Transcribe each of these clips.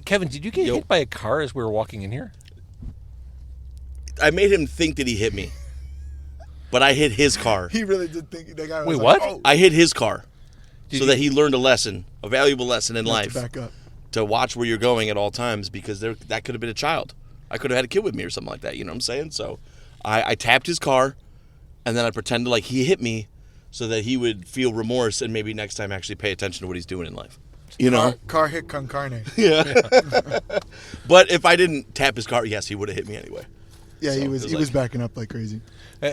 Kevin, did you get hit by a car as we were walking in here? I made him think that he hit me, but I hit his car. He really did think that guy was Wait, like, what? Oh. I hit his car Did so you- that he learned a valuable lesson in life. To back up. To watch where you're going at all times, because that could have been a child. I could have had a kid with me or something like that. You know what I'm saying? So I tapped his car, and then I pretended like he hit me so that he would feel remorse and maybe next time actually pay attention to what he's doing in life. You know? Car hit Con Carne. Yeah. But if I didn't tap his car, yes, he would have hit me anyway. Yeah, So he it was was like- backing up like crazy.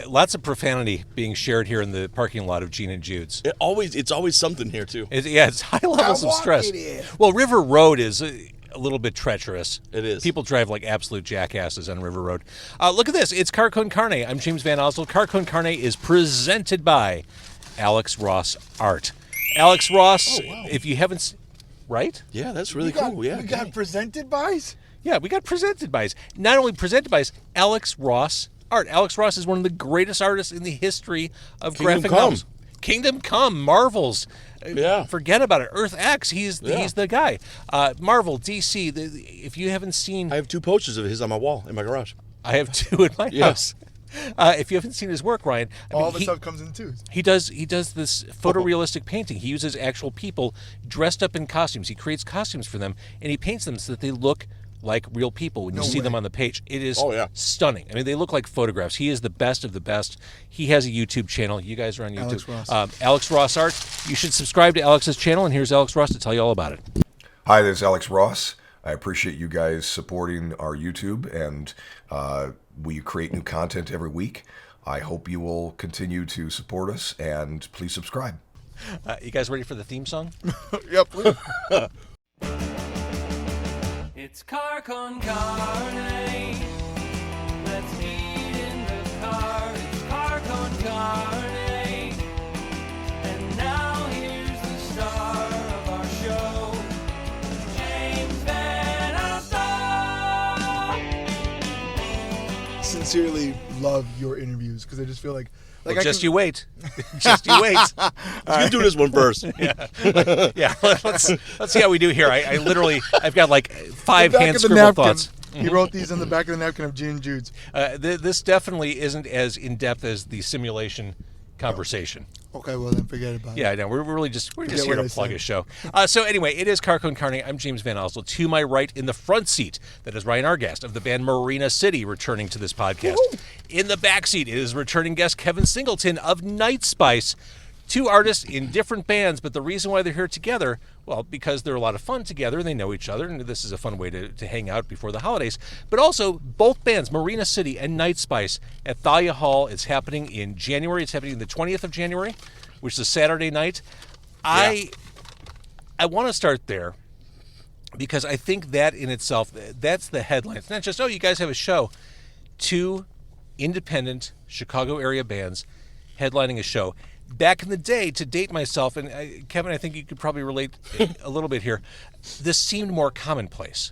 Lots of profanity being shared here in the parking lot of Gene and Jude's. It's always something here too. It's high levels of stress. Well, River Road is a little bit treacherous. It is. People drive like absolute jackasses on River Road. Look at this. It's Con Carne. I'm James Van Oswald. Con Carne is presented by Alex Ross Art. Alex Ross, if you haven't... Right? Yeah, that's really cool. Yeah. We got presented by. Yeah, we got presented by... Not only presented by Alex Ross Art. Alex Ross is one of the greatest artists in the history of graphic novels. Kingdom Come, Marvels. Yeah. Forget about it. Earth X, he's the guy. Marvel, DC, if you haven't seen... I have 2 posters of his on my wall in my garage. I have 2 in my house. If you haven't seen his work, Ryan... All the stuff comes in twos. He does this photorealistic painting. He uses actual people dressed up in costumes. He creates costumes for them, and he paints them so that they look like real people when you see them on the page. It is stunning. I mean, they look like photographs. He is the best of the best. He has a YouTube channel. You guys are on YouTube. Alex Ross. Alex Ross Art. You should subscribe to Alex's channel, and here's Alex Ross to tell you all about it. Hi, this is Alex Ross. I appreciate you guys supporting our YouTube, and we create new content every week. I hope you will continue to support us, and please subscribe. You guys ready for the theme song? Yep. It's Con Carne. Let's eat in the car. It's Con Carne. And now here's the star of our show, James Van Oswald. Sincerely love your interviews because I just feel like Well, you wait. Just you wait. You do this one first. Yeah. Let's see how we do here. I've got like 5 the back hand of the scribbled napkin. thoughts. He wrote these on the back of the napkin of Gene and Jude's. This definitely isn't as in depth as the simulation conversation. Okay, well then forget about it. Yeah, no, we're just here what to I plug said. a show. So anyway, it is Con Carne. I'm James Van Oswald. To my right in the front seat, that is Ryan Argast of the band Marina City returning to this podcast. Woo-hoo. In the back seat is returning guest Kevin Singleton of Night Spice. 2 artists in different bands, but the reason why they're here together, well, because they're a lot of fun together, they know each other, and this is a fun way to hang out before the holidays. But also, both bands, Marina City and Night Spice, at Thalia Hall. It's happening in January. It's happening the 20th of January, which is a Saturday night. I want to start there because I think that in itself, that's the headline. It's not just, you guys have a show. 2 independent Chicago area bands headlining a show. Back in the day, to date myself, and Kevin, I think you could probably relate a little bit here, this seemed more commonplace.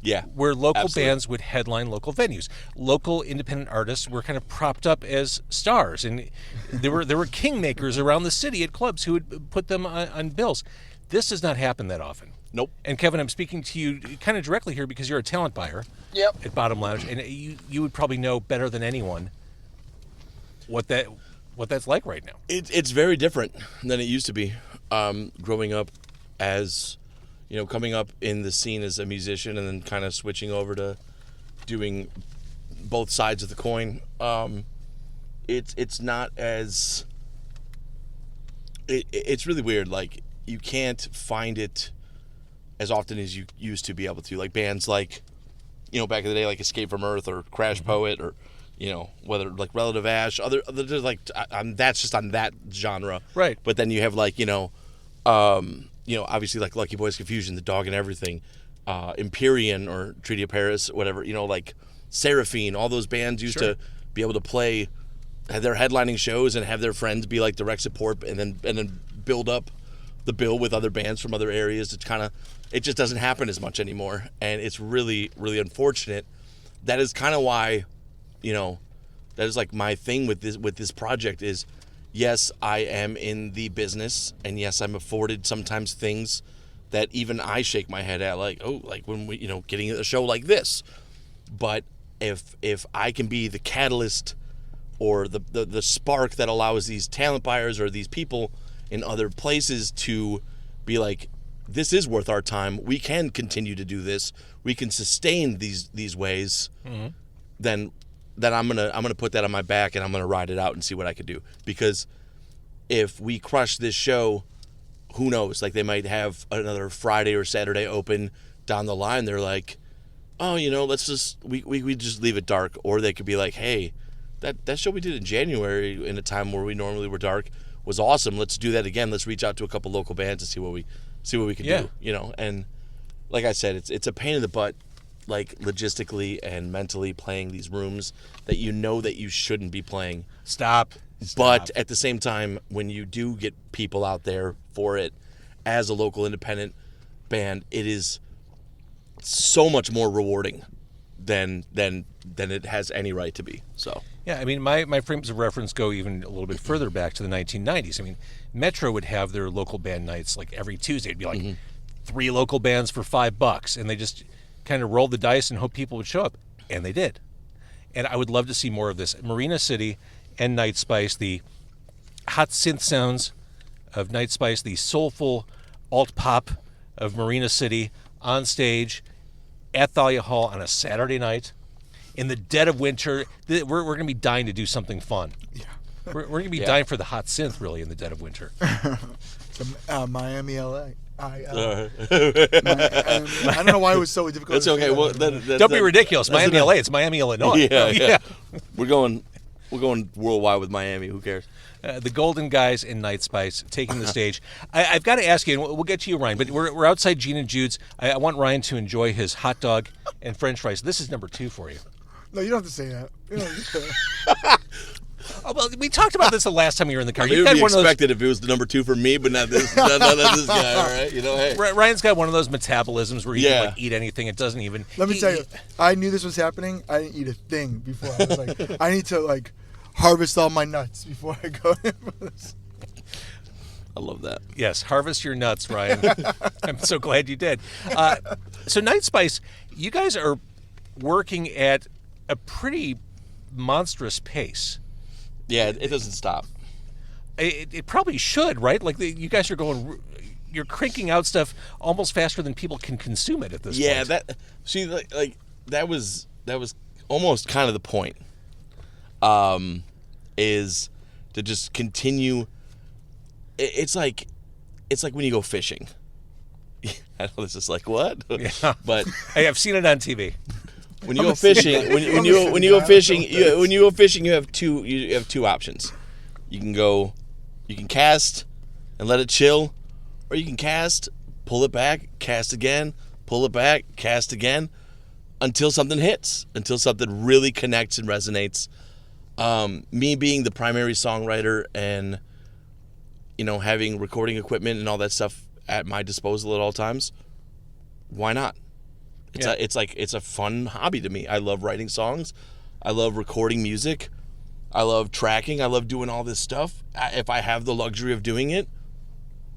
Yeah. Where local absolutely. bands would headline local venues. Local independent artists were kind of propped up as stars, and there were kingmakers around the city at clubs who would put them on bills. This does not happen that often. Nope. And Kevin, I'm speaking to you kind of directly here because you're a talent buyer. Yep. At Bottom Lounge, and you would probably know better than anyone what that's like right now. It's very different than it used to be. Growing up as, coming up in the scene as a musician and then kind of switching over to doing both sides of the coin. It's not as... It's really weird. Like, you can't find it as often as you used to be able to. Like, bands like, back in the day, like Escape from Earth or Crash Poet or... whether like Relative Ash, other like that's just on that genre, right? But then you have like obviously like Lucky Boys Confusion, The Dog and Everything, Empyrean or Treaty of Paris, whatever, like Seraphine. All those bands used to be able to play, have their headlining shows and have their friends be like direct support, and then build up the bill with other bands from other areas. It just doesn't happen as much anymore, and it's really, really unfortunate. That is kind of why. That is like my thing with this project is, yes, I am in the business, and yes, I'm afforded sometimes things that even I shake my head at, like, oh, like when we, getting a show like this. But if I can be the catalyst or the spark that allows these talent buyers or these people in other places to be like, this is worth our time, we can continue to do this, we can sustain these ways, then I'm gonna put that on my back and I'm gonna ride it out and see what I can do. Because if we crush this show, who knows? Like, they might have another Friday or Saturday open down the line. They're like, oh, let's just we just leave it dark. Or they could be like, hey, that show we did in January in a time where we normally were dark was awesome. Let's do that again. Let's reach out to a couple local bands and see what we can do. And like I said, it's a pain in the butt, like logistically and mentally, playing these rooms that that you shouldn't be playing. Stop. But at the same time, when you do get people out there for it as a local independent band, it is so much more rewarding than it has any right to be. So yeah, I mean, my frames of reference go even a little bit further back to the 1990s. I mean, Metro would have their local band nights like every Tuesday. It'd be like 3 local bands for $5, and they just kind of rolled the dice and hope people would show up, and they did. And I would love to see more of this. Marina City and Night Spice, the hot synth sounds of Night Spice, the soulful alt pop of Marina City on stage at Thalia Hall on a Saturday night in the dead of winter. We're going to be dying to do something fun. Yeah. We're going to be dying for the hot synth, really, in the dead of winter. Miami, LA. I don't know why it was so difficult. That's okay. Well, Don't be ridiculous. Miami, LA. It's Miami, Illinois. Yeah. We're going worldwide with Miami. Who cares? The Golden Guys and Night Spice taking the stage. I've got to ask you, and we'll get to you, Ryan, but we're outside Gene and Jude's. I want Ryan to enjoy his hot dog and French fries. This is number 2 for you. No, you don't have to say that. You don't have to say that. Oh, well, we talked about this the last time you were in the car. It would be expected if it was the number 2 for me, but not this guy. All right, hey. Ryan's got one of those metabolisms where he can eat anything. It doesn't even. Let me tell you, I knew this was happening. I didn't eat a thing before. I was like, I need to harvest all my nuts before I go in for this. I love that. Yes, harvest your nuts, Ryan. I'm so glad you did. So Night Spice, you guys are working at a pretty monstrous pace. Yeah, it doesn't stop. It probably should, right? Like you guys are you're cranking out stuff almost faster than people can consume it at this point. Yeah, that was almost kind of the point. Is to just continue. It's like when you go fishing. I know this is like what, yeah. But hey, I've seen it on TV. When you go fishing, when you go fishing, you have two options. You can cast and let it chill, or you can cast, pull it back, cast again, pull it back, cast again, until something hits, until something really connects and resonates. Me being the primary songwriter and having recording equipment and all that stuff at my disposal at all times, why not? It's a fun hobby to me. I love writing songs. I love recording music. I love tracking. I love doing all this stuff. If I have the luxury of doing it,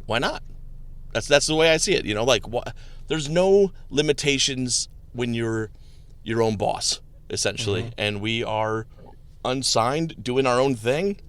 why not? That's the way I see it. There's no limitations when you're your own boss, essentially. And we are unsigned, doing our own thing.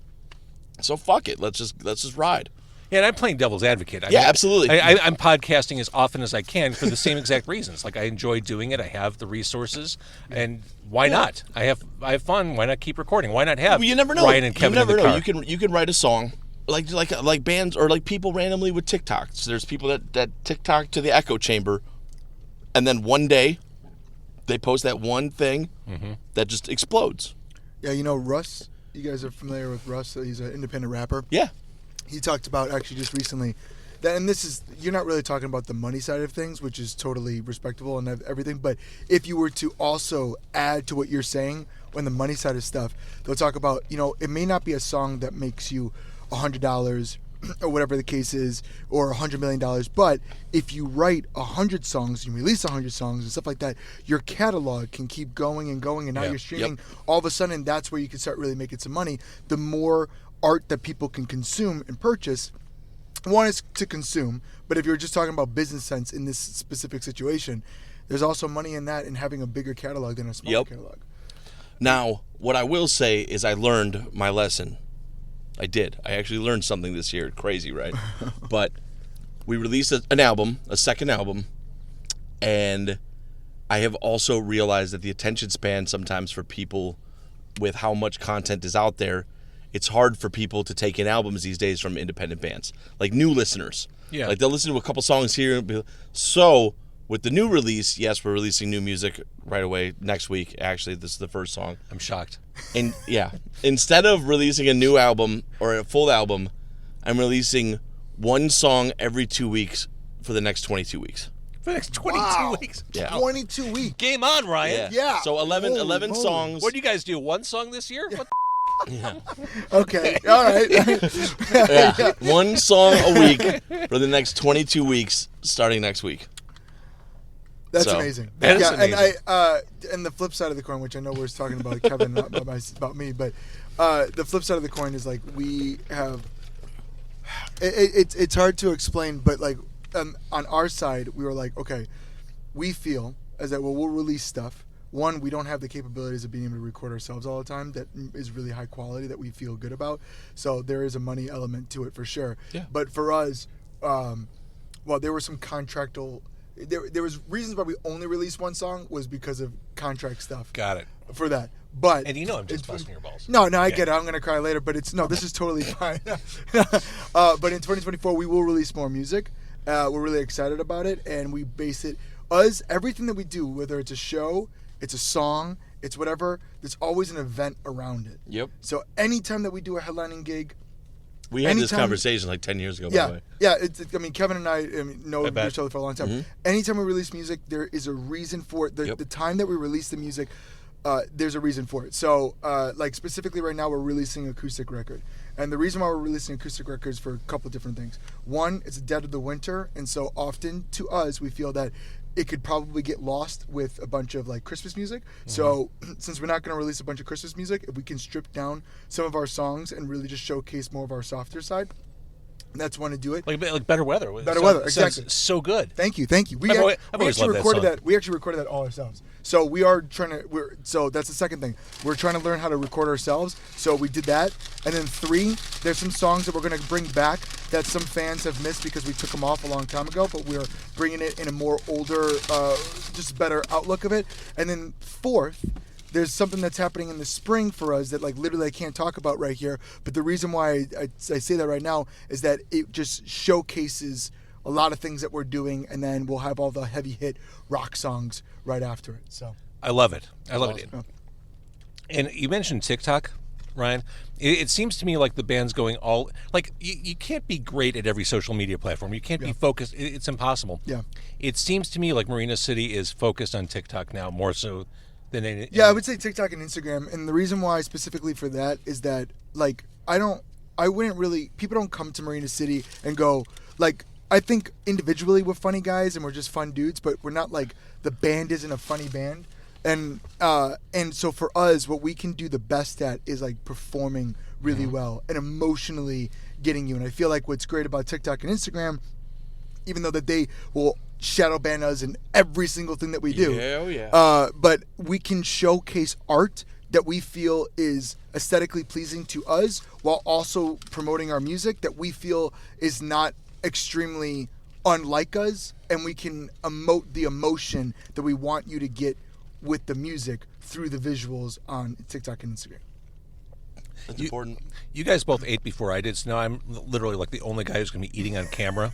So fuck it. Let's just ride. Yeah, and I'm playing devil's advocate. Absolutely. I'm podcasting as often as I can for the same exact reasons. Like, I enjoy doing it. I have the resources, and why not? I have fun. Why not keep recording? Why not have you never know. Ryan and Kevin you never in the know. car? You can write a song like bands or like people randomly with TikTok. So there's people that TikTok to the echo chamber, and then one day they post that one thing that just explodes. Yeah, Russ. You guys are familiar with Russ? He's an independent rapper. Yeah. He talked about actually just recently that, and this is, you're not really talking about the money side of things, which is totally respectable and everything, but if you were to also add to what you're saying on the money side of stuff, they'll talk about, it may not be a song that makes you $100 or whatever the case is, or $100 million, but if you write 100 songs, you release 100 songs and stuff like that, your catalog can keep going and going, and now you're streaming. All of a sudden, that's where you can start really making some money. The more art that people can consume and purchase, one is to consume, but if you're just talking about business sense in this specific situation, there's also money in that in having a bigger catalog than a smaller catalog. Now, what I will say is I learned my lesson. I did. I actually learned something this year. Crazy, right? But we released an album, a second album, and I have also realized that the attention span sometimes for people with how much content is out there, it's hard for people to take in albums these days from independent bands, like new listeners. Yeah. Like they'll listen to a couple songs here. And be, so with the new release, yes, we're releasing new music right away next week. Actually, this is the first song. I'm shocked. And yeah, instead of releasing a new album or a full album, I'm releasing one song every 2 weeks for the next 22 weeks. For the next 22 weeks. Yeah. 22 weeks. Game on, Ryan. Yeah. So 11 Holy songs. What do you guys do? One song this year? What Okay. All right. Yeah. One song a week for the next 22 weeks, starting next week. That's So, amazing. that is yeah, amazing. And the flip side of the coin, which I know we're talking about Kevin, not about me, but the flip side of the coin is like we have. It's hard to explain, but like on our side, we were like, okay, we feel as that we'll release stuff. One, we don't have the capabilities of being able to record ourselves all the time that is really high quality that we feel good about. So there is a money element to it for sure. Yeah. But for us, well, there were some contractual. There was reasons why we only released one song was because of contract stuff. Got it. For that. But And you know I'm just it's- busting your balls. No, I Okay. get it. I'm gonna cry later, but this is totally fine. But in 2024, we will release more music. We're really excited about it, and we base it everything that we do, whether it's a show, it's a song, it's whatever. There's always an event around it. Yep. So anytime that we do a headlining gig, We had this Anytime- conversation like 10 years ago, by the way. yeah. I mean, Kevin and I know bet. each other for a long time. Mm-hmm. Anytime we release music, there is a reason for it. Yep. The time that we release the music, there's a reason for it. So, like specifically right now, we're releasing acoustic record, and the reason why we're releasing acoustic records for a couple of different things. One, it's the dead of the winter, and so often to us, we feel that it could probably get lost with a bunch of like Christmas music. So since we're not going to release a bunch of Christmas music, if we can strip down some of our songs and really just showcase more of our softer side, that's one to do it. Like better weather. Better weather, Sounds exactly. So good. Thank you. We I've always actually loved that recorded song. that. We actually recorded that all ourselves. So we are trying to. So that's the second thing. We're trying to learn how to record ourselves. So we did that, and then 3, there's some songs that we're going to bring back that some fans have missed because we took them off a long time ago. But we're bringing it in a more older, just better outlook of it. And then 4th. There's something that's happening in the spring for us that like literally I can't talk about right here. But the reason why I say that right now is that it just showcases a lot of things that we're doing, and then we'll have all the heavy hit rock songs right after it. So I love it. I love it. awesome. And you mentioned TikTok, Ryan. It seems to me like the band's going all like you can't be great at every social media platform. You can't be focused. It's impossible. Yeah. It seems to me like Marina City is focused on TikTok now more so than any. Yeah, I would say TikTok and Instagram, and the reason why specifically for that is that like I wouldn't really, people don't come to Marina City and go like, I think individually we're funny guys and we're just fun dudes, but we're not like, the band isn't a funny band. And so for us, what we can do the best at is like performing really well and emotionally getting you. And I feel like what's great about TikTok and Instagram, even though that they will shadow ban us in every single thing that we do, Hell yeah. but we can showcase art that we feel is aesthetically pleasing to us while also promoting our music that we feel is not extremely unlike us, and we can emote the emotion that we want you to get with the music through the visuals on TikTok and Instagram. That's important. You guys both ate before I did, so now I'm literally like the only guy who's going to be eating on camera.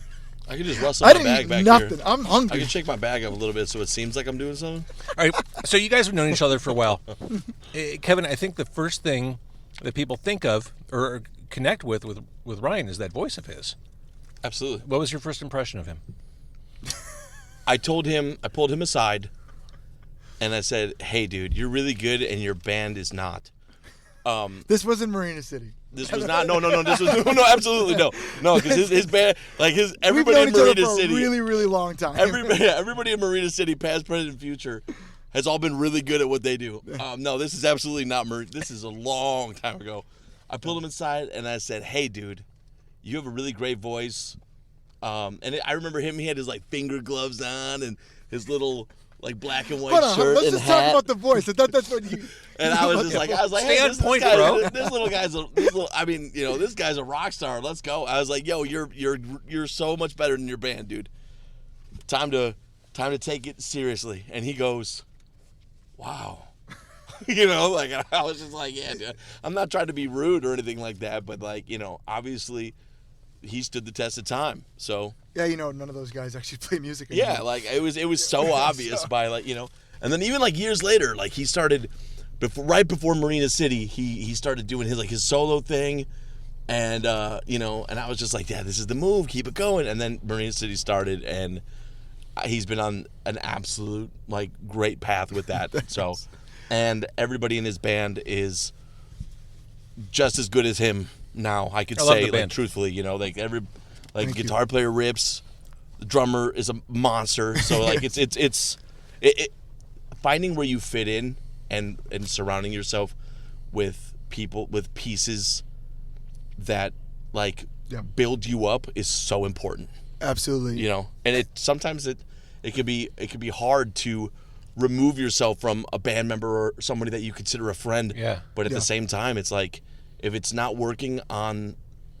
I can just rustle I my didn't bag eat back nothing. here. I'm I hungry. can shake my bag up a little bit so it seems like I'm doing something. All right, so you guys have known each other for a while. Kevin, I think the first thing that people think of or connect with Ryan is that voice of his. Absolutely. What was your first impression of him? I pulled him aside, and I said, "Hey, dude, you're really good, and your band is not." This was in Marina City. This was not. No. This was no. Absolutely no. Because his band, like We've everybody known in each other Marina for City, a really, really long time. everybody in Marina City, past, present, future, has all been really good at what they do. No, this is absolutely not Marina. This is a long time ago. I pulled him inside and I said, "Hey, dude, you have a really great voice. I remember him. He had his like finger gloves on and his little like black and white Hold on, shirt let's and just hat. talk about the voice. I thought that's what you. And I was like, Stay hey, on this point, guy, bro. This little guy's, this guy's a rock star. Let's go. I was like, yo, you're so much better than your band, dude. Time to take it seriously. And he goes, wow. Like I was just like, yeah, dude. I'm not trying to be rude or anything like that, but like, obviously he stood the test of time. So Yeah, none of those guys actually play music anymore. yeah, like it was so obvious by like, and then even like years later, like he started right before Marina City, he started doing his solo thing, and and I was just like, yeah, this is the move, keep it going. And then Marina City started, and he's been on an absolute like great path with that. So, and everybody in his band is just as good as him now. I could I love say, the like band. truthfully, like Thank guitar player rips, the drummer is a monster. So like it's finding where you fit in and surrounding yourself with people, with pieces that like Yeah. build you up is so important. Absolutely. And sometimes it could be hard to remove yourself from a band member or somebody that you consider a friend. Yeah. But at Yeah. the same time, it's like if it's not working on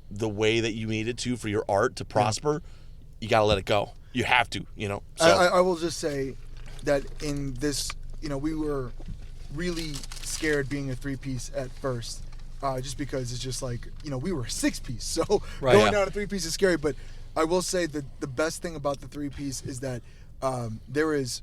the way that you need it to for your art to prosper, you gotta let it go. You have to, So I will just say that in this, we were really scared being a 3-piece at first, just because it's just like, we were a 6-piece, so Right, going yeah. down to 3-piece is scary. But I will say that the best thing about the 3-piece is that there is,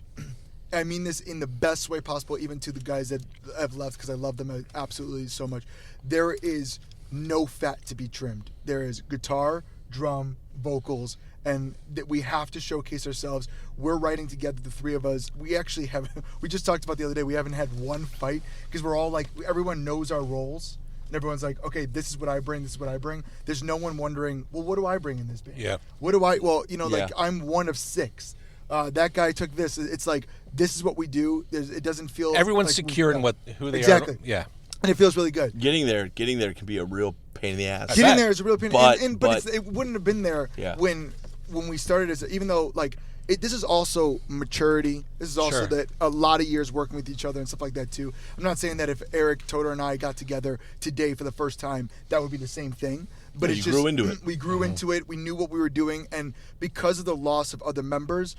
I mean this in the best way possible, even to the guys that have left, because I love them absolutely so much. There is no fat to be trimmed. There is guitar, drum, vocals, and that we have to showcase ourselves. We're writing together, the three of us. We actually have, we just talked about the other day, we haven't had one fight because we're all like, everyone knows our roles. And everyone's like, okay, this is what I bring, this is what I bring. There's no one wondering, well, what do I bring in this band? Yeah. What do I, well, like Yeah. I'm one of 6. That guy took this. It's like, this is what we do. It doesn't feel Everyone's like secure in who they Exactly. are. Yeah. And it feels really good. getting there can be a real pain in the ass. Getting there is a real pain. But- But but- it wouldn't have been there Yeah. when we started as, even though like this is also maturity. This is also Sure. that a lot of years working with each other and stuff like that too. I'm not saying that if Eric, Toto, and I got together today for the first time, that would be the same thing. But Yeah, it's you just grew into it. We grew into it. We knew what we were doing, and because of the loss of other members,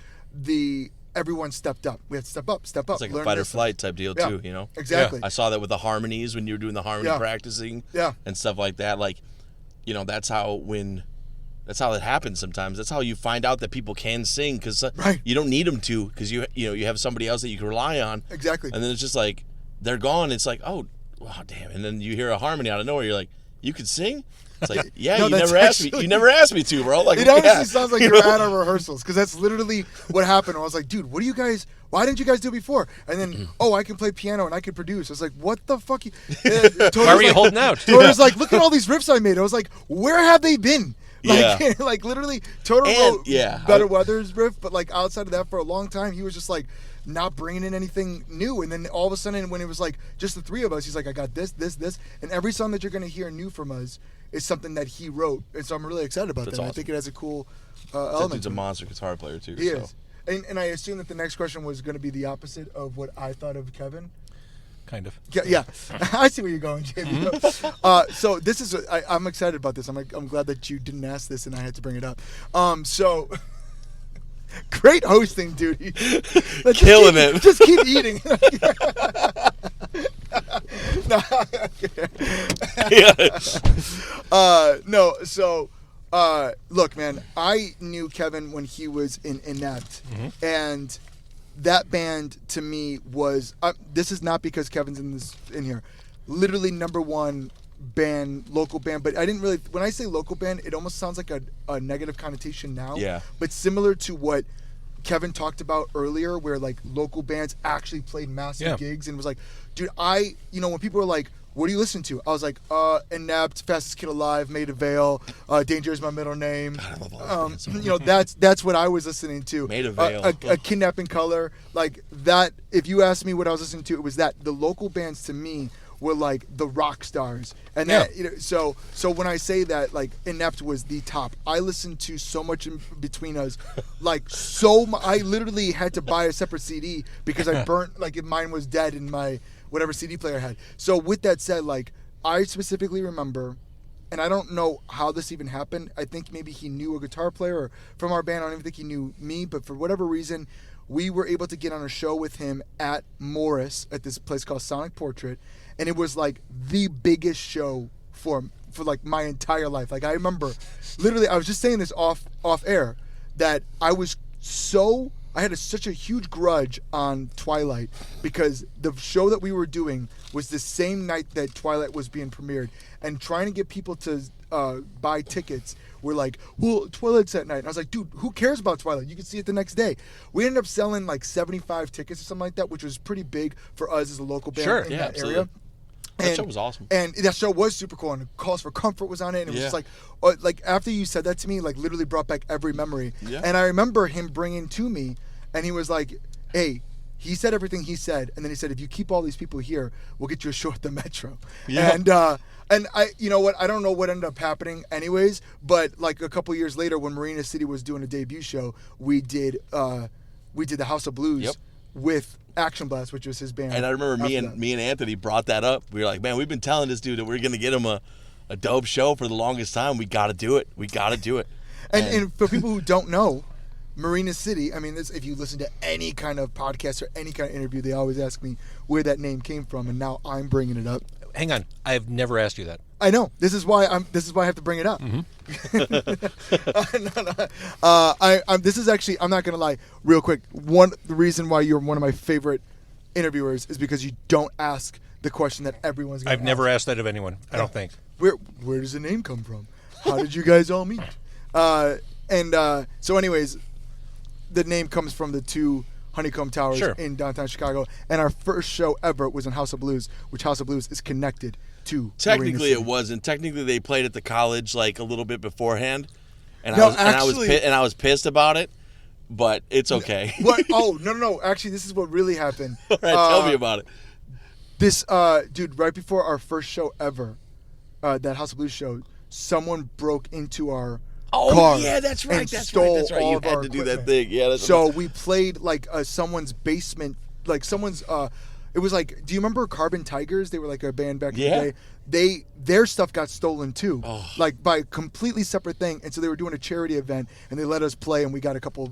everyone stepped up. We had to step up. It's like a learn fight or this. flight type deal Yeah. too, Exactly. I saw that with the harmonies when you were doing the harmony Yeah. practicing Yeah. and stuff like that. Like, that's how it happens sometimes. That's how you find out that people can sing, because Right. you don't need them to, because you have somebody else that you can rely on. Exactly. And then it's just like they're gone. It's like, oh damn. And then you hear a harmony out of nowhere. You're like, you could sing? It's like, yeah, No, you that's never asked me. actually- You never asked me to, bro. Like, It honestly yeah. sounds like you're at our rehearsals, because that's literally what happened. I was like, dude, why didn't you guys do it before? And then, I can play piano and I can produce. I was like, what the fuck? Why were you holding out? Toto's like, look at all these riffs I made. I was like, where have they been? Like, Yeah. like literally, Toto And- wrote yeah, Better Weather's riff, but like outside of that for a long time, he was just like not bringing in anything new. And then all of a sudden, when it was like just the three of us, he's like, I got this, and every song that you're gonna hear new from us is something that he wrote. And so I'm really excited about That's that. I awesome. think it has a cool That element. dude's a to it. monster guitar player too. He so. is. And I assume that the next question was going to be the opposite of what I thought of Kevin. Kind of. Yeah. I see where you're going, Jamie. So this is, I'm excited about this. I'm glad that you didn't ask this and I had to bring it up. So great hosting, dude. Killing it. Just keep eating. No, no. So, look, man, I knew Kevin when he was in Inept, and that band to me was. This is not because Kevin's in here. Literally #1 band, local band, but I didn't really. When I say local band, it almost sounds like a negative connotation now. Yeah. But similar to what Kevin talked about earlier, where like local bands actually played massive gigs, and was like, dude, when people were like, what do you listen to? I was like, Inept, Fastest Kid Alive, Made of Veil, Danger is my middle name. God, I love all those bands. That's what I was listening to. Maid of Veil. A Kidnapping Color, like that. If you asked me what I was listening to, it was that. The local bands to me were like the rock stars, and Yeah. that, so when I say that, like, Inept was the top, I listened to so much in between us, like I literally had to buy a separate CD because I burnt, like, if mine was dead in my whatever CD player I had. So with that said, like, I specifically remember, and I don't know how this even happened. I think maybe he knew a guitar player from our band. I don't even think he knew me, but for whatever reason, we were able to get on a show with him at Morris at this place called Sonic Portrait, and it was like the biggest show for like my entire life. Like, I remember, literally, I was just saying this off air, that I had such a huge grudge on Twilight because the show that we were doing was the same night that Twilight was being premiered, and trying to get people to buy tickets were like, well, Twilight's that night. And I was like, dude, who cares about Twilight? You can see it the next day. We ended up selling like 75 tickets or something like that, which was pretty big for us as a local band Sure, in yeah, that absolutely. area. That show was awesome. And that show was super cool, and Calls for Comfort was on it, and it was Yeah. just like after you said that to me, like, literally brought back every memory. Yeah. And I remember him bringing to me, and he was like, hey, he said everything he said, and then he said, if you keep all these people here, we'll get you a show at the Metro. Yeah. And I, you know what, I don't know what ended up happening anyways, but like a couple years later when Marina City was doing a debut show, we did the House of Blues Yep. with Action Blast, which was his band. And I remember me after and that. me and Anthony brought that up. We were like, man, we've been telling this dude that we're gonna get him a dope show for the longest time. We got to do it. We got to do it. And for people who don't know, Marina City, I mean, if you listen to any kind of podcast or any kind of interview, they always ask me where that name came from, and now I'm bringing it up. Hang on, I've never asked you that. I know. This is why I have to bring it up. This is actually, I'm not gonna lie, real quick. The reason why you're one of my favorite interviewers is because you don't ask the question that everyone's gonna I've never ask. asked that of anyone. I don't think. Where does the name come from? How did you guys all meet? So anyways, the name comes from the two Honeycomb Towers Sure. in downtown Chicago, and our first show ever was in House of Blues, which House of Blues is connected to Technically, Marina it City. wasn't. Technically, they played at the college like a little bit beforehand, and No, I was pissed about it. But it's okay. What? Oh, no. Actually, this is what really happened. All right, tell me about it. This dude, right before our first show ever, that House of Blues show, someone broke into our car. yeah, that's right. and That's stole right. That's right. all You of had our to do that equipment. thing. Yeah. So we played like someone's basement, like someone's. It was like, do you remember Carbon Tigers? They were like a band back in Yeah. the day. Their stuff got stolen too, like by a completely separate thing. And so they were doing a charity event, and they let us play, and we got a couple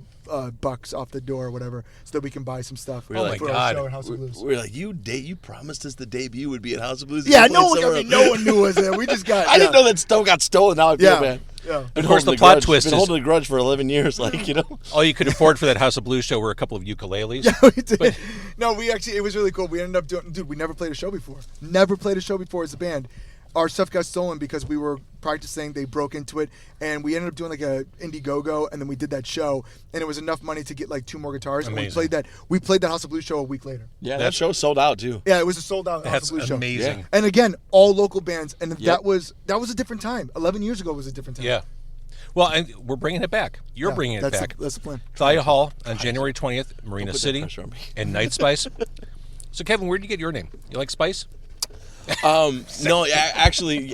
bucks off the door or whatever, so that we can buy some stuff We're like, for our God. show at House of Blues. we're like, you promised us the debut would be at House of Blues. Yeah, You no played one, I somewhere mean, else. no one knew us there. We just got. I didn't know that stuff got stolen. Now I feel Yeah. bad. Yeah. Been Of course, holding the a plot grudge. twist Been is- holding a grudge for 11 years. Like, you know. All you could afford for that House of Blues show were a couple of ukuleles. Yeah, we did. No, we actually, it was really cool. We ended up doing, dude, we never played a show before. Never played a show before as a band. Our stuff got stolen because we were practicing. They broke into it, and we ended up doing like a Indiegogo, and then we did that show, and it was enough money to get like 2 more guitars. And Amazing. we played that House of Blues show a week later. Yeah, that show sold out too. Yeah, it was a sold out House That's of Blues show. amazing. And again, all local bands, and Yep. that was a different time. 11 years ago was a different time. Yeah. Well, and we're bringing it back. You're Yeah, bringing it that's back. that's the plan. Thalia Hall on January 20th, Marina put that City, pressure on me. and Night Spice. So, Kevin, where did you get your name? You like Spice? No, actually,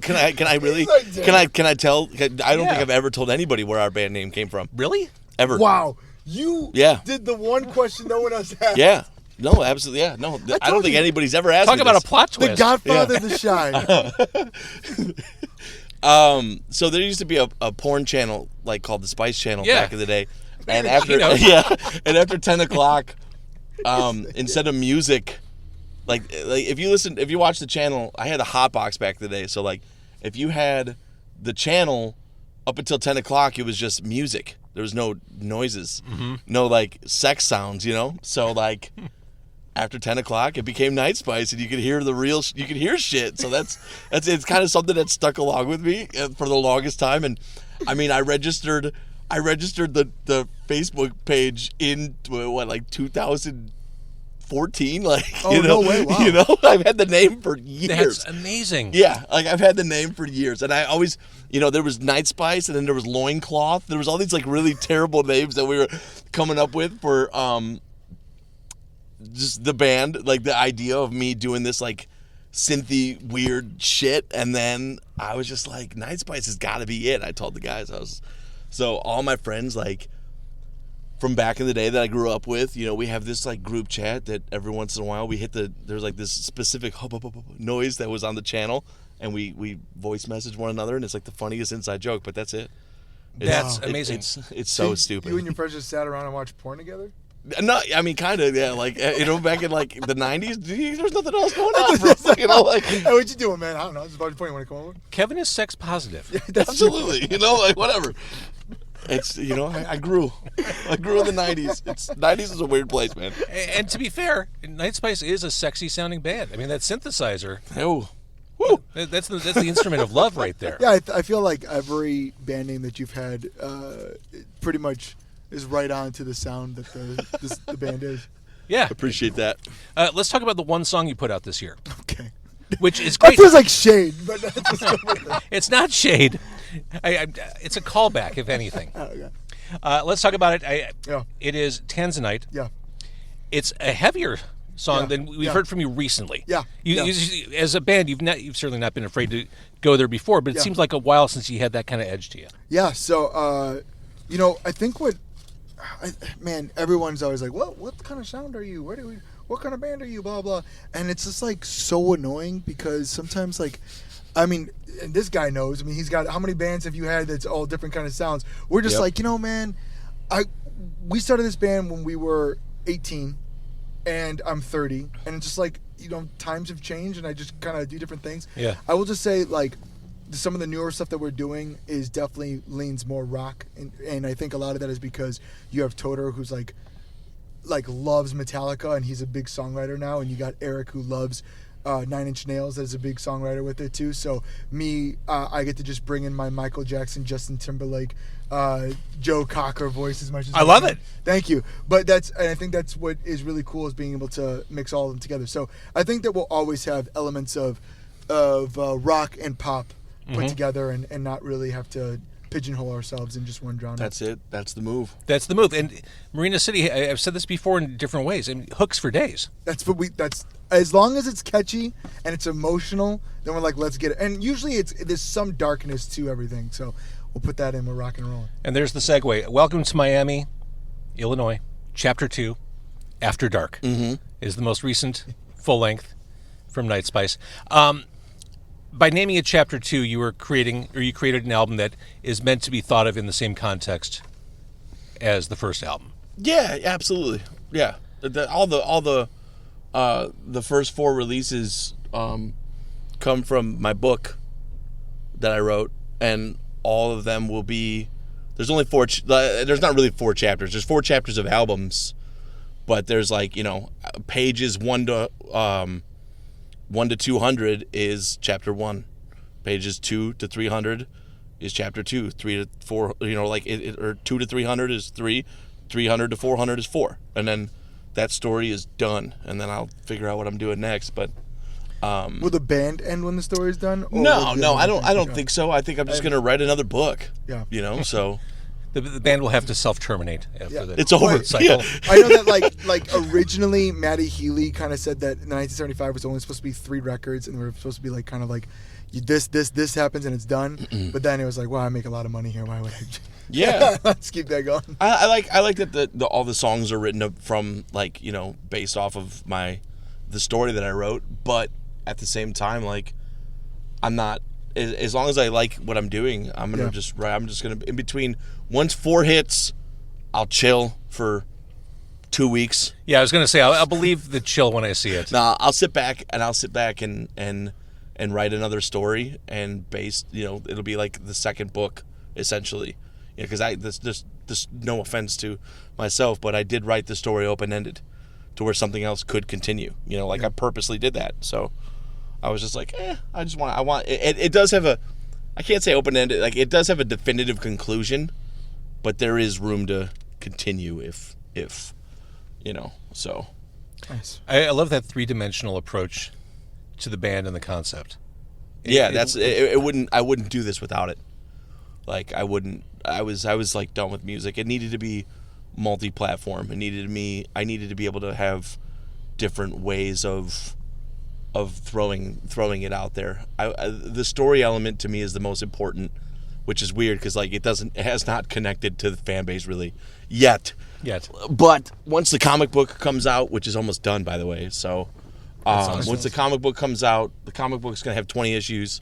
can I really He's like, can I tell? I don't think Yeah. I've ever told anybody where our band name came from. Really? Ever. Wow, you Yeah. did the one question no one else asked. Yeah. No, absolutely. Yeah. No, I don't told think you. anybody's ever asked Talk me about this. a plot The twist. Godfather of the Shy. So there used to be a porn channel like called the Spice Channel Yeah. back in the day, and You after know. and after 10 o'clock, instead of music, like if you watch the channel, I had a hot box back in the day. So like if you had the channel up until 10 o'clock, it was just music. There was no noises, no like sex sounds, you know. So like. After 10 o'clock, it became Night Spice, and you could hear you could hear shit. So it's kind of something that stuck along with me for the longest time. And I mean, I registered the Facebook page in like 2014. Like, Oh, you know, no way, wow. You know, I've had the name for years. That's amazing. Yeah, like I've had the name for years, and I always, you know, there was Night Spice, and then there was Loincloth. There was all these like really terrible names that we were coming up with for just the band, like the idea of me doing this like synthy weird shit, and then I was just like, Night Spice has got to be it. I told the guys, so all my friends, like, from back in the day that I grew up with, you know, we have this like group chat that every once in a while we hit there's like this specific noise that was on the channel, and we voice message one another, and it's like the funniest inside joke, but that's it. That's amazing. It's so stupid. You and your friends just sat around and watched porn together? No, I mean, kind of, yeah. Like, you know, back in like the '90s, there's nothing else going on, bro. You know, like, Hey, what you doing, man? I don't know. Just watching porn. You want to come over? Kevin is sex positive. That's absolutely, you know, like whatever. It's, you know, I grew in the '90s. '90s is a weird place, man. And to be fair, Night Spice is a sexy sounding band. I mean, that synthesizer. Oh, woo. That's the instrument of love right there. Yeah, I feel like every band name that you've had pretty much is right on to the sound that the band is. Yeah. Appreciate that. Let's talk about the one song you put out this year, Okay. which is That great. feels like shade, but let's go with it. It's not shade. It's a callback, if anything. Okay. Let's talk about it. Yeah. It is Tanzanite. Yeah. It's a heavier song Yeah. than we've Yeah. heard from you recently. Yeah. You, Yeah. as a band, you've certainly not been afraid to go there before, but it Yeah. seems like a while since you had that kind of edge to you. Yeah, so you know, I think man, everyone's always like, what kind of sound are you? What kind of band are you? Blah blah. And it's just like so annoying because sometimes, like, I mean, and this guy knows. I mean, he's got how many bands have you had that's all different kind of sounds? We're just Yep. like, you know, man, we started this band when we were 18, and I'm 30, and it's just like, you know, times have changed, and I just kind of do different things. Yeah. I will just say, like, some of the newer stuff that we're doing is definitely leans more rock, and I think a lot of that is because you have Toter, who's like loves Metallica, and he's a big songwriter now, and you got Eric, who loves Nine Inch Nails, as a big songwriter with it too. So I get to just bring in my Michael Jackson, Justin Timberlake, Joe Cocker voice as much as I love it. Thank you. But I think that's what is really cool, is being able to mix all of them together. So I think that we'll always have elements of rock and pop put together, and not really have to pigeonhole ourselves in just one genre. That's it. That's the move. That's the move. And Marina City, I've said this before in different ways. I mean, hooks for days. That's as long as it's catchy and it's emotional, then we're like, let's get it. And usually there's some darkness to everything, so we'll put that in. We're rock and rolling. And there's the segue. Welcome to Miami, Illinois, Chapter 2, After Dark, is the most recent full length from Night Spice. By naming it Chapter 2, you created an album that is meant to be thought of in the same context as the first album. Yeah, absolutely. Yeah, all the first 4 releases come from my book that I wrote, and all of them will be. There's only 4. There's not really 4 chapters. There's 4 chapters of albums, but there's, like, you know, pages 1 to 200 is chapter 1. Pages 2 to 300 is chapter 2. 3 to 4, you know, like or 2 to 300 is 3. 300 to 400 is 4. And then that story is done, and then I'll figure out what I'm doing next. But Will the band end when the story's done? Or no, will I don't think so. I think I'm just gonna write another book. Yeah. You know, so The band will have to self-terminate after Yeah. the it's over. Wait, cycle. Yeah. I know that like originally Matty Healy kind of said that 1975 was only supposed to be 3 records, and we were supposed to be like kind of like this happens and it's done. But then it was like, wow, I make a lot of money here. Why would I? Yeah. Let's keep that going. I like that all the songs are written up from, like, you know, based off of the story that I wrote, but at the same time, like, I'm not, as long as I like what I'm doing, I'm gonna I'm just gonna, in between, once 4 hits, I'll chill for 2 weeks. Yeah, I was going to say, I'll believe the chill when I see it. Nah, I'll sit back and write another story, and you know, it'll be like the second book essentially. Yeah, because this no offense to myself, but I did write the story open-ended to where something else could continue. You know, like I purposely did that. So I was just like, it does have I can't say open-ended, like it does have a definitive conclusion, but there is room to continue if you know, so. Nice. I love that 3-dimensional approach to the band and the concept. Yeah, I wouldn't do this without it. Like I was like done with music. It needed to be multi-platform. I needed to be able to have different ways of throwing it out there. The story element to me is the most important, which is weird because like it has not connected to the fan base really yet. But once the comic book comes out, which is almost done by the way, so once the comic book comes out, the comic book's gonna have 20 issues,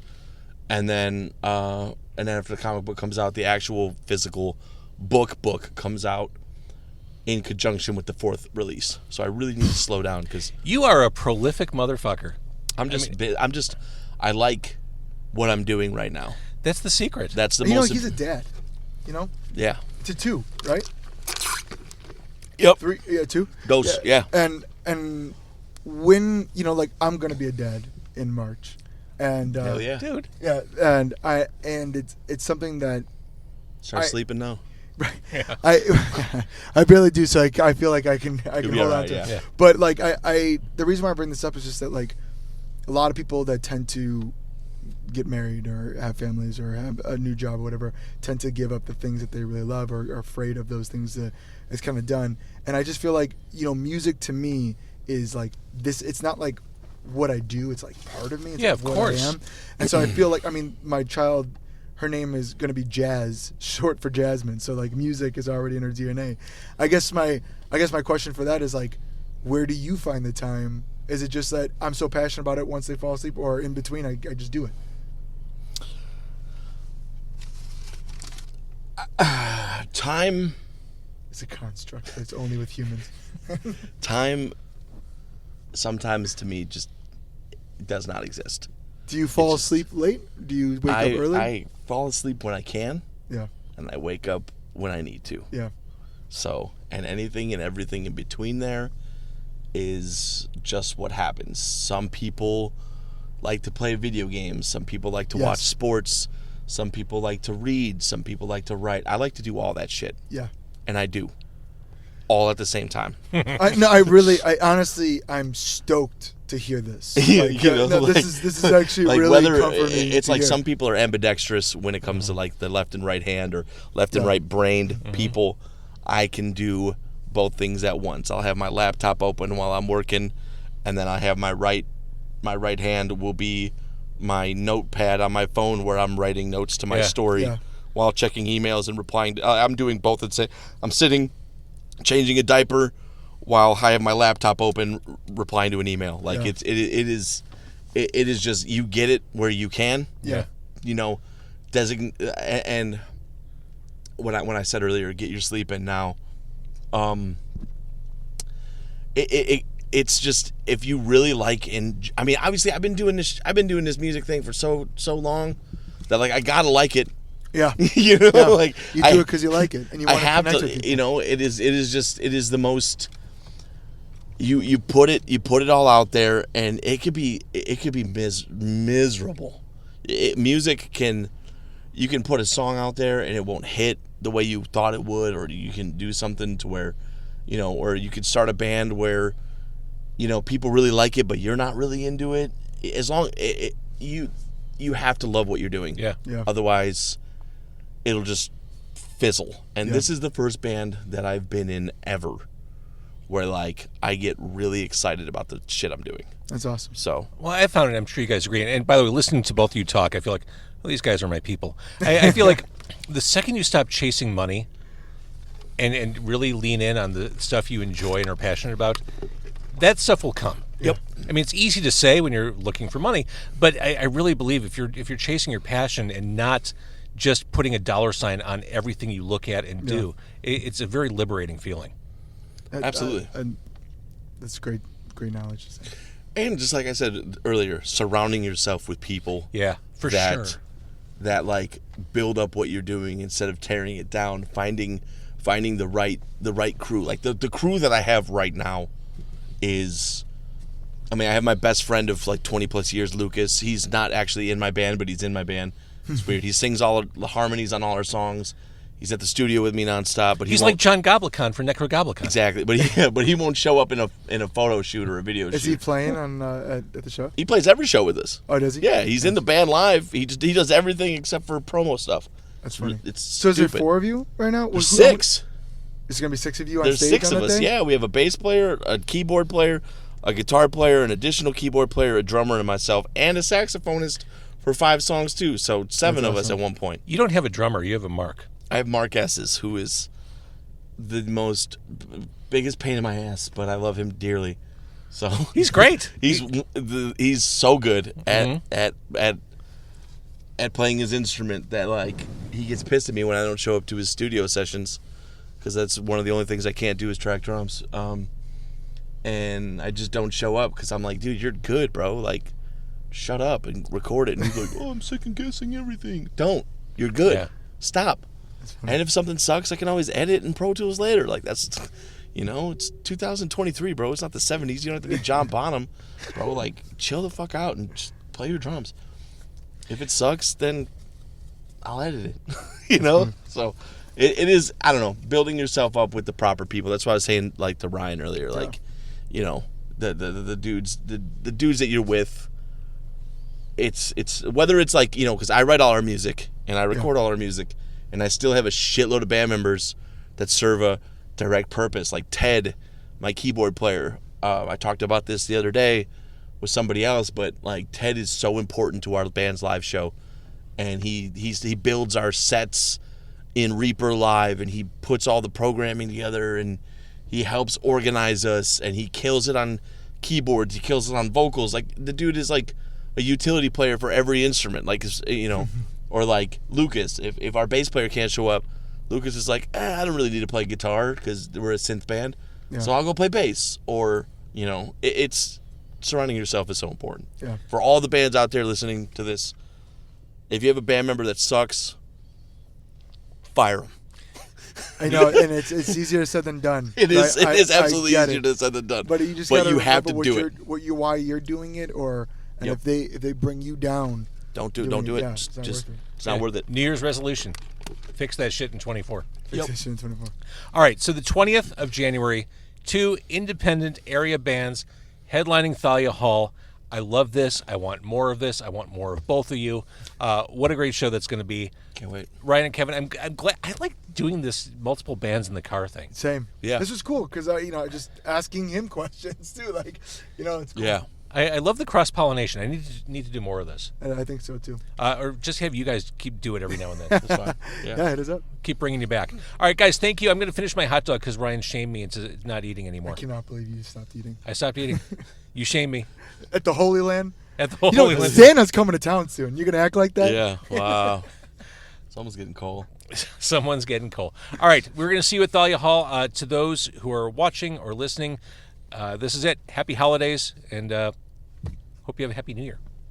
and then after the comic book comes out, the actual physical book comes out in conjunction with the 4th release. So I really need to slow down because You are a prolific motherfucker. I like what I'm doing right now. That's the secret. That's the You know, most. he's a dad. You know, Yeah. to 2, right? Yep. 3, 2. Those. Yeah. And when like I'm gonna be a dad in March, and Hell yeah. Dude. yeah, and it's something that Start sleeping now. I barely do, so I feel like I can be hold all on right, to yeah. it. Yeah. But like the reason why I bring this up is just that like a lot of people that tend to get married or have families or have a new job or whatever tend to give up the things that they really love or are afraid of those things that it's kind of done. And I just feel like music to me is like this. It's not like what I do. It's like part of me. It's Yeah, like of what course. I am. And so I feel like my child. Her name is going to be Jazz, short for Jasmine. So like music is already in her DNA. I guess my question for that is like, where do you find the time? Is it just that I'm so passionate about it once they fall asleep, or in between I just do it? Time It's a construct. It's only with humans. Time sometimes to me just does not exist. Do you fall It's just- asleep late? Do you wake up early? I fall asleep when I can, Yeah. and I wake up when I need to. Yeah. So, and anything and everything in between there is just what happens. Some people like to play video games. Some people like to watch Yes. sports. Some people like to read. Some people like to write. I like to do all that shit, Yeah. and I do. All at the same time. I honestly, I'm stoked to hear this. Like, this is actually like really whether comforting. it's to like hear. some people are ambidextrous when it comes to like the left and right hand or left and right brained people. I can do both things at once. I'll have my laptop open while I'm working, and then I have my right hand will be my notepad on my phone where I'm writing notes to my story Yeah. while checking emails and replying. I'm doing both at the same. I'm sitting, changing a diaper while I have my laptop open, replying to an email. Like Yeah. it is just you get it where you can. Yeah. And when I said earlier, get your sleep in now. It's just if you really like I mean, obviously I've been doing this music thing for so long that like I gotta like it. Yeah. You know, Yeah. like You do it because you like it, and you I want to have connect to, with people. you know, it is the most. You put it all out there, and it could be miserable. Music you can put a song out there and it won't hit the way you thought it would, or you can do something to where, or you could start a band where, people really like it, but you're not really into it. As long you have to love what you're doing. Yeah. Yeah. Otherwise, it'll just fizzle. And Yeah. this is the first band that I've been in ever where like I get really excited about the shit I'm doing. That's awesome. So Well, I found it. I'm sure you guys agree. And by the way, listening to both of you talk, I feel like, well, these guys are my people. I feel like the second you stop chasing money and really lean in on the stuff you enjoy and are passionate about, that stuff will come. Yep. I mean, it's easy to say when you're looking for money, but I really believe if you're chasing your passion and not just putting a dollar sign on everything you look at and do, it's a very liberating feeling. Absolutely. And that's great knowledge to say. and just like I said earlier, surrounding yourself with people Yeah, for that sure. that like build up what you're doing instead of tearing it down, finding the right crew. Like the crew that I have right now is, I mean, I have my best friend of like 20 plus years, Lucas. He's not actually in my band, but he's in my band. It's weird. He sings all of the harmonies on all our songs. He's at the studio with me nonstop. But He's won't- like John Goblikon for Necrogoblikon. exactly. But he won't show up in a photo shoot or a video Is shoot. he playing on at the show? He plays every show with us. Oh, does he? Yeah, he's in the band live. He does everything except for promo stuff. That's funny. It's So is there stupid. 4 of you right now? There's Who- 6. Is there gonna be 6 of you on There's stage 6 on of that us. day? Yeah, we have a bass player, a keyboard player, a guitar player, an additional keyboard player, a drummer, and myself, and a saxophonist for 5 songs too. So 7 That's of us awesome. at one point. You don't have a drummer. You have a Mark. I have Mark S's, who is the biggest pain in my ass, but I love him dearly. So He's great. he's so good at playing his instrument that like he gets pissed at me when I don't show up to his studio sessions, because that's one of the only things I can't do is track drums. And I just don't show up because I'm like, dude, you're good, bro. Like, shut up and record it. And he's like, oh, I'm second guessing everything. Don't. You're good. Yeah. Stop. And if something sucks, I can always edit in Pro Tools later. Like, that's, it's 2023, bro. It's not the 70s. You don't have to be John Bonham, bro. Like, chill the fuck out and just play your drums. If it sucks, then I'll edit it. So it is, I don't know, building yourself up with the proper people. That's why I was saying, like, to Ryan earlier, like, the dudes that you're with. It's whether it's like, because I write all our music and I record all our music, and I still have a shitload of band members that serve a direct purpose. Like Ted, my keyboard player. I talked about this the other day with somebody else, but like Ted is so important to our band's live show, and he builds our sets in Reaper Live, and he puts all the programming together, and he helps organize us, and he kills it on keyboards, he kills it on vocals. Like, the dude is like a utility player for every instrument, like, or like Lucas, if our bass player can't show up, Lucas is like, I don't really need to play guitar because we're a synth band, so I'll go play bass. Or it's surrounding yourself is so important. For all the bands out there listening to this, if you have a band member that sucks, fire them. I know, and it's easier said than done. It is. It is absolutely get easier said than done. But you just but gotta you have to remember do what it. why you're doing it, and if they bring you down, Don't do it. Yeah, Just worth it. it's not worth it. New Year's resolution. Fix that shit in 24. Fix this shit in 24. All right, so the 20th of January, 2 independent area bands headlining Thalia Hall. I love this. I want more of this. I want more of both of you. What a great show that's going to be. Can't wait. Ryan and Kevin, I'm glad. I like doing this multiple bands in the car thing. Same. Yeah. This was cool because just asking him questions too. Like, it's cool. Yeah. I love the cross-pollination. I need to do more of this. And I think so too. Or just have you guys do it every now and then. That's fine. Yeah, hit us up. Keep bringing you back. All right, guys, thank you. I'm going to finish my hot dog because Ryan shamed me into not eating anymore. I cannot believe you stopped eating. I stopped eating. You shamed me. At the Holy Land? At the Holy Land. Santa's coming to town soon. You're going to act like that? Yeah. Wow. It's almost getting cold. Someone's getting cold. All right, we're going to see you at Thalia Hall. To those who are watching or listening, this is it. Happy holidays, and hope you have a happy new year.